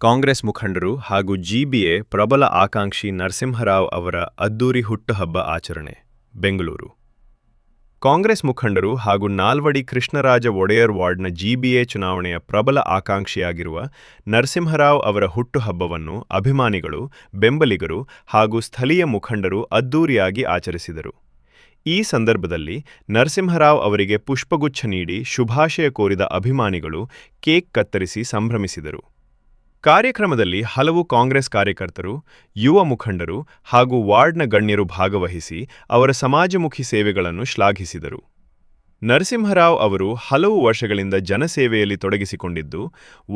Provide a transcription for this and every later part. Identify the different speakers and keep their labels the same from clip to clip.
Speaker 1: ಕಾಂಗ್ರೆಸ್ ಮುಖಂಡರು ಹಾಗೂ ಜಿಬಿಎ ಪ್ರಬಲ ಆಕಾಂಕ್ಷಿ ನರಸಿಂಹರಾವ್ ಅವರ ಅದ್ದೂರಿ ಹುಟ್ಟುಹಬ್ಬ ಆಚರಣೆ ಬೆಂಗಳೂರು. ಕಾಂಗ್ರೆಸ್ ಮುಖಂಡರು ಹಾಗೂ ನಾಲ್ವಡಿ ಕೃಷ್ಣರಾಜ ಒಡೆಯರ್ ವಾರ್ಡ್ನ ಜಿಬಿಎ ಚುನಾವಣೆಯ ಪ್ರಬಲ ಆಕಾಂಕ್ಷಿಯಾಗಿರುವ ನರಸಿಂಹರಾವ್ ಅವರ ಹುಟ್ಟುಹಬ್ಬವನ್ನು ಅಭಿಮಾನಿಗಳು, ಬೆಂಬಲಿಗರು ಹಾಗೂ ಸ್ಥಳೀಯ ಮುಖಂಡರು ಅದ್ದೂರಿಯಾಗಿ ಆಚರಿಸಿದರು. ಈ ಸಂದರ್ಭದಲ್ಲಿ ನರಸಿಂಹರಾವ್ ಅವರಿಗೆ ಪುಷ್ಪಗುಚ್ಛ ನೀಡಿ ಶುಭಾಶಯ ಕೋರಿದ ಅಭಿಮಾನಿಗಳು ಕೇಕ್ ಕತ್ತರಿಸಿ ಸಂಭ್ರಮಿಸಿದರು. ಕಾರ್ಯಕ್ರಮದಲ್ಲಿ ಹಲವು ಕಾಂಗ್ರೆಸ್ ಕಾರ್ಯಕರ್ತರು, ಯುವ ಮುಖಂಡರು ಹಾಗೂ ವಾರ್ಡ್ನ ಗಣ್ಯರು ಭಾಗವಹಿಸಿ ಅವರ ಸಮಾಜಮುಖಿ ಸೇವೆಗಳನ್ನು ಶ್ಲಾಘಿಸಿದರು. ನರಸಿಂಹರಾವ್ ಅವರು ಹಲವು ವರ್ಷಗಳಿಂದ ಜನಸೇವೆಯಲ್ಲಿ ತೊಡಗಿಸಿಕೊಂಡಿದ್ದು,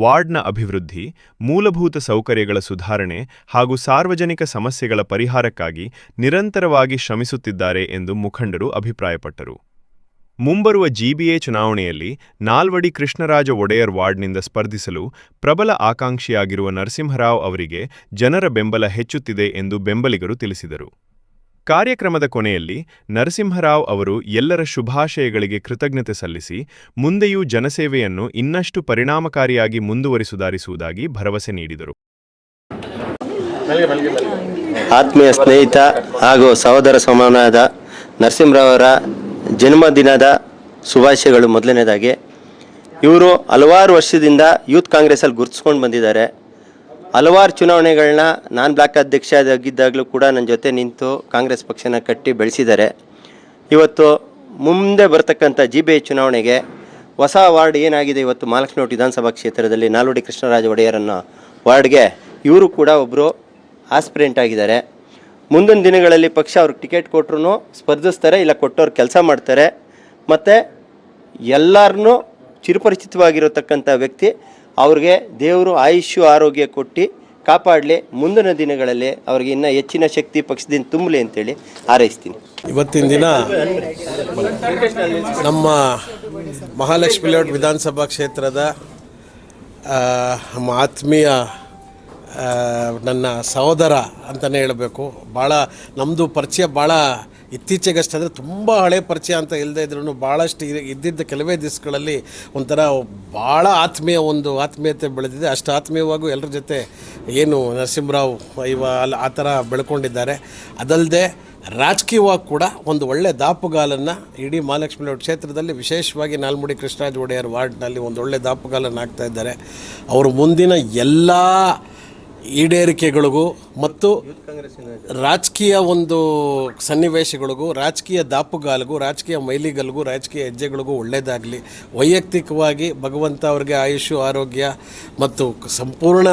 Speaker 1: ವಾರ್ಡ್ನ ಅಭಿವೃದ್ಧಿ, ಮೂಲಭೂತ ಸೌಕರ್ಯಗಳ ಸುಧಾರಣೆ ಹಾಗೂ ಸಾರ್ವಜನಿಕ ಸಮಸ್ಯೆಗಳ ಪರಿಹಾರಕ್ಕಾಗಿ ನಿರಂತರವಾಗಿ ಶ್ರಮಿಸುತ್ತಿದ್ದಾರೆ ಎಂದು ಮುಖಂಡರು ಅಭಿಪ್ರಾಯಪಟ್ಟರು. ಮುಂಬರುವ ಜಿಬಿಎ ಚುನಾವಣೆಯಲ್ಲಿ ನಾಲ್ವಡಿ ಕೃಷ್ಣರಾಜ ಒಡೆಯರ್ ವಾರ್ಡ್ನಿಂದ ಸ್ಪರ್ಧಿಸಲು ಪ್ರಬಲ ಆಕಾಂಕ್ಷಿಯಾಗಿರುವ ನರಸಿಂಹರಾವ್ ಅವರಿಗೆ ಜನರ ಬೆಂಬಲ ಹೆಚ್ಚುತ್ತಿದೆ ಎಂದು ಬೆಂಬಲಿಗರು ತಿಳಿಸಿದರು. ಕಾರ್ಯಕ್ರಮದ ಕೊನೆಯಲ್ಲಿ ನರಸಿಂಹರಾವ್ ಅವರು ಎಲ್ಲರ ಶುಭಾಶಯಗಳಿಗೆ ಕೃತಜ್ಞತೆ ಸಲ್ಲಿಸಿ ಮುಂದೆಯೂ ಜನಸೇವೆಯನ್ನು ಇನ್ನಷ್ಟು ಪರಿಣಾಮಕಾರಿಯಾಗಿ ಮುಂದುವರಿಸುವುದಾಗಿ ಭರವಸೆ ನೀಡಿದರು.
Speaker 2: ಆತ್ಮೀಯ ಸ್ನೇಹಿತ ಹಾಗೂ ಸಹೋದರ ಸಮಾನವಾದ ನರಸಿಂಹರಾವ್ ಅವರ ಜನ್ಮದಿನದ ಶುಭಾಶಯಗಳು. ಮೊದಲನೇದಾಗಿ, ಇವರು ಹಲವಾರು ವರ್ಷದಿಂದ ಯೂತ್ ಕಾಂಗ್ರೆಸ್ಸಲ್ಲಿ ಗುರುತಿಸ್ಕೊಂಡು ಬಂದಿದ್ದಾರೆ. ಹಲವಾರು ಚುನಾವಣೆಗಳನ್ನ ನಾನು ಬ್ಲಾಕ್ ಅಧ್ಯಕ್ಷ ಆಗಿದ್ದಾಗಲೂ ಕೂಡ ನನ್ನ ಜೊತೆ ನಿಂತು ಕಾಂಗ್ರೆಸ್ ಪಕ್ಷನ ಕಟ್ಟಿ ಬೆಳೆಸಿದ್ದಾರೆ. ಇವತ್ತು ಮುಂದೆ ಬರ್ತಕ್ಕಂಥ ಜಿಬಿಎ ಚುನಾವಣೆಗೆ ಹೊಸ ವಾರ್ಡ್ ಏನಾಗಿದೆ, ಇವತ್ತು ಮಹಾಲಕ್ಷ್ಮಿ ವಿಧಾನಸಭಾ ಕ್ಷೇತ್ರದಲ್ಲಿ ನಾಲ್ವಡಿ ಕೃಷ್ಣರಾಜ ಒಡೆಯರನ್ನು ವಾರ್ಡ್ಗೆ ಇವರು ಕೂಡ ಒಬ್ಬರು ಆಸ್ಪಿರೆಂಟ್ ಆಗಿದ್ದಾರೆ. ಮುಂದಿನ ದಿನಗಳಲ್ಲಿ ಪಕ್ಷ ಅವ್ರಿಗೆ ಟಿಕೆಟ್ ಕೊಟ್ಟರು ಸ್ಪರ್ಧಿಸ್ತಾರೆ, ಇಲ್ಲ ಕೊಟ್ಟವ್ರು ಕೆಲಸ ಮಾಡ್ತಾರೆ. ಮತ್ತು ಎಲ್ಲರನ್ನೂ ಚಿರಪರಿಚಿತವಾಗಿರತಕ್ಕಂಥ ವ್ಯಕ್ತಿ. ಅವ್ರಿಗೆ ದೇವರು ಆಯುಷ್ಯ ಆರೋಗ್ಯ ಕೊಟ್ಟು ಕಾಪಾಡಲಿ, ಮುಂದಿನ ದಿನಗಳಲ್ಲಿ ಅವ್ರಿಗೆ ಇನ್ನೂ ಹೆಚ್ಚಿನ ಶಕ್ತಿ ಪಕ್ಷದಿಂದ ತುಂಬಲಿ ಅಂತೇಳಿ ಹಾರೈಸ್ತೀನಿ.
Speaker 3: ಇವತ್ತಿನ ದಿನ ನಮ್ಮ ಮಹಾಲಕ್ಷ್ಮಿ ಲೇಔಟ್ ವಿಧಾನಸಭಾ ಕ್ಷೇತ್ರದ ನಮ್ಮ ಆತ್ಮೀಯ ನನ್ನ ಸಹೋದರ ಅಂತಲೇ ಹೇಳಬೇಕು. ಭಾಳ ನಮ್ಮದು ಪರಿಚಯ ಭಾಳ ಇತ್ತೀಚೆಗಷ್ಟೇ, ಅಂದರೆ ತುಂಬ ಹಳೆ ಪರಿಚಯ ಅಂತ ಇಲ್ಲದೇ ಇದ್ರೂ ಭಾಳಷ್ಟು ಇದ್ದಿದ್ದ ಕೆಲವೇ ದಿವಸಗಳಲ್ಲಿ ಒಂಥರ ಭಾಳ ಆತ್ಮೀಯತೆ ಬೆಳೆದಿದೆ. ಅಷ್ಟು ಆತ್ಮೀಯವಾಗೂ ಎಲ್ಲರ ಜೊತೆ ಏನು ನರಸಿಂಹರಾವ್ ಆ ಥರ ಬೆಳ್ಕೊಂಡಿದ್ದಾರೆ. ಅದಲ್ಲದೆ ರಾಜಕೀಯವಾಗಿ ಕೂಡ ಒಂದು ಒಳ್ಳೆಯ ದಾಪುಗಾಲನ್ನು ಇಡೀ ಮಹಾಲಕ್ಷ್ಮಿ ಲೇಔಟ್ ಕ್ಷೇತ್ರದಲ್ಲಿ, ವಿಶೇಷವಾಗಿ ನಾಲ್ವಡಿ ಕೃಷ್ಣರಾಜ ಒಡೆಯರ್ ವಾರ್ಡ್ನಲ್ಲಿ ಒಂದು ಒಳ್ಳೆಯ ದಾಪುಗಾಲನ್ನು ಹಾಕ್ತಾ ಇದ್ದಾರೆ. ಅವರು ಮುಂದಿನ ಎಲ್ಲ ಈಡೇರಿಕೆಗಳಿಗೂ ಮತ್ತು ರಾಜಕೀಯ ಒಂದು ಸನ್ನಿವೇಶಗಳಿಗೂ, ರಾಜಕೀಯ ದಾಪುಗಾಲಿಗೂ, ರಾಜಕೀಯ ಮೈಲಿಗಲ್ಗೂ, ರಾಜಕೀಯ ಹೆಜ್ಜೆಗಳಿಗೂ ಒಳ್ಳೆಯದಾಗಲಿ. ವೈಯಕ್ತಿಕವಾಗಿ ಭಗವಂತ ಅವ್ರಿಗೆ ಆಯುಷ್ಯ ಆರೋಗ್ಯ ಮತ್ತು ಸಂಪೂರ್ಣ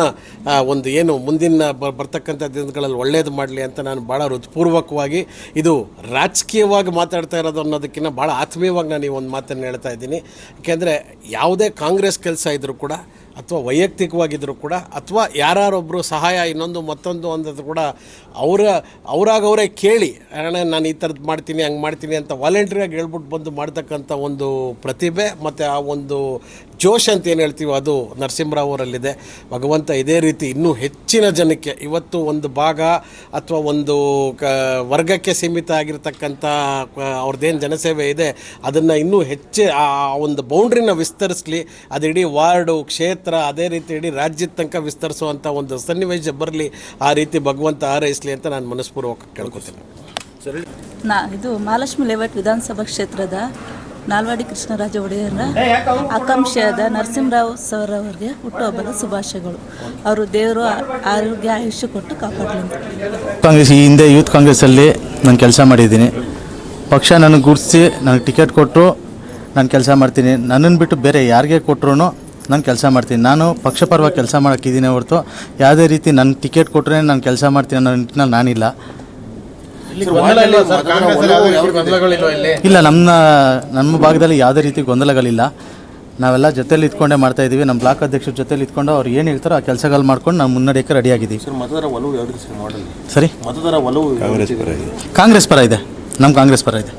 Speaker 3: ಒಂದು ಏನು ಮುಂದಿನ ಬರ್ತಕ್ಕಂಥ ದಿನಗಳಲ್ಲಿ ಒಳ್ಳೆಯದು ಮಾಡಲಿ ಅಂತ ನಾನು ಭಾಳ ಹೃತ್ಪೂರ್ವಕವಾಗಿ, ಇದು ರಾಜಕೀಯವಾಗಿ ಮಾತಾಡ್ತಾ ಇರೋದು ಅನ್ನೋದಕ್ಕಿಂತ ಭಾಳ ಆತ್ಮೀಯವಾಗಿ ನಾನು ಈ ಒಂದು ಮಾತನ್ನು ಹೇಳ್ತಾ ಇದ್ದೀನಿ. ಯಾಕೆಂದರೆ ಯಾವುದೇ ಕಾಂಗ್ರೆಸ್ ಕೆಲಸ ಇದ್ದರೂ ಕೂಡ, ಅಥವಾ ವೈಯಕ್ತಿಕವಾಗಿದ್ದರೂ ಕೂಡ, ಅಥವಾ ಯಾರೊಬ್ಬರು ಸಹಾಯ ಇನ್ನೊಂದು ಮತ್ತೊಂದು ಅಂದದ್ದು ಕೂಡ ಅವರೇ ಕೇಳಿ, ಅಣ್ಣ ನಾನು ಈ ಥರದ್ದು ಮಾಡ್ತೀನಿ, ಹಂಗೆ ಮಾಡ್ತೀನಿ ಅಂತ ವಾಲಂಟ್ರಿಯಾಗಿ ಹೇಳ್ಬಿಟ್ಟು ಬಂದು ಮಾಡ್ತಕ್ಕಂಥ ಒಂದು ಪ್ರತಿಭೆ ಮತ್ತು ಆ ಒಂದು ಜೋಶ್ ಅಂತ ಏನು ಹೇಳ್ತೀವಿ, ಅದು ನರಸಿಂಹರಾವ್ ಅವರಲ್ಲಿದೆ. ಭಗವಂತ ಇದೇ ರೀತಿ ಇನ್ನೂ ಹೆಚ್ಚಿನ ಜನಕ್ಕೆ, ಇವತ್ತು ಒಂದು ಭಾಗ ಅಥವಾ ಒಂದು ವರ್ಗಕ್ಕೆ ಸೀಮಿತ ಆಗಿರ್ತಕ್ಕಂಥ ಅವ್ರದ್ದೇನು ಜನಸೇವೆ ಇದೆ ಅದನ್ನು ಇನ್ನೂ ಹೆಚ್ಚು ಆ ಒಂದು ಬೌಂಡ್ರಿನ ವಿಸ್ತರಿಸಲಿ. ಅದು ಇಡೀ ವಾರ್ಡು, ಕ್ಷೇತ್ರ, ಅದೇ ರೀತಿ ಇಡೀ ರಾಜ್ಯದ ತನಕ ವಿಸ್ತರಿಸುವಂಥ ಒಂದು ಸನ್ನಿವೇಶ ಬರಲಿ. ಆ ರೀತಿ ಭಗವಂತ ಹಾರೈಸಲಿ ಅಂತ ನಾನು ಮನಸ್ಪೂರ್ವಕ ಕೇಳ್ಕೊತೀನಿ.
Speaker 4: ಇದು ಮಹಾಲಕ್ಷ್ಮಿ ಲೇಔಟ್ ವಿಧಾನಸಭಾ ಕ್ಷೇತ್ರದ ನಾಲ್ವಡಿ ಕೃಷ್ಣರಾಜ ಒಡೆಯರ ಆಕಾಂಕ್ಷಿಯಾದ ನರಸಿಂಹರಾವ್ ಸರ್ ಅವರಿಗೆ ಹುಟ್ಟುಹಬ್ಬದ ಶುಭಾಶಯಗಳು. ಅವರು ದೇವರು ಆರೋಗ್ಯ ಆಯುಷ್ಯ ಕೊಟ್ಟು ಕಾಪಾಡಲಿ ಅಂತ.
Speaker 5: ಕಾಂಗ್ರೆಸ್ ಈ ಹಿಂದೆ ಯೂತ್ ಕಾಂಗ್ರೆಸ್ಸಲ್ಲಿ ನಾನು ಕೆಲಸ ಮಾಡಿದ್ದೀನಿ. ಪಕ್ಷ ನನಗೆ ಗುರುತಿಸಿ ನನಗೆ ಟಿಕೆಟ್ ಕೊಟ್ಟರು, ನಾನು ಕೆಲಸ ಮಾಡ್ತೀನಿ. ನನ್ನನ್ನು ಬಿಟ್ಟು ಬೇರೆ ಯಾರಿಗೆ ಕೊಟ್ಟರು ನಾನು ಕೆಲಸ ಮಾಡ್ತೀನಿ. ನಾನು ಪಕ್ಷಪರವಾಗಿ ಕೆಲಸ ಮಾಡೋಕ್ಕಿದ್ದೀನಿ ಹೊರತು ಯಾವುದೇ ರೀತಿ ನನ್ನ ಟಿಕೆಟ್ ಕೊಟ್ಟರೆ ನಾನು ಕೆಲಸ ಮಾಡ್ತೀನಿ ಅನ್ನೋ ನಿಟ್ಟಿನಲ್ಲಿ ನಾನಿಲ್ಲ. ಇಲ್ಲ, ನಮ್ಮ ಭಾಗದಲ್ಲಿ ಯಾವುದೇ ರೀತಿ ಗೊಂದಲಗಳಿಲ್ಲ. ನಾವೆಲ್ಲ ಜೊತೆಲಿ ಇದ್ಕೊಂಡೇ ಮಾಡ್ತಾಯಿದ್ದೀವಿ. ನಮ್ಮ ಬ್ಲಾಕ್ ಅಧ್ಯಕ್ಷರ ಜೊತೆಲಿ ಇದ್ಕೊಂಡು ಅವ್ರು ಏನು ಹೇಳ್ತಾರೋ ಆ ಕೆಲಸಗಳು ಮಾಡ್ಕೊಂಡು ನಾವು ಮುನ್ನಡೆಯೋಕ್ಕೆ ರೆಡಿಯಾಗಿದ್ದೀವಿ. ಸರಿ, ಕಾಂಗ್ರೆಸ್ ಪರ ಇದೆ, ನಮ್ಮ ಕಾಂಗ್ರೆಸ್ ಪರ ಇದೆ.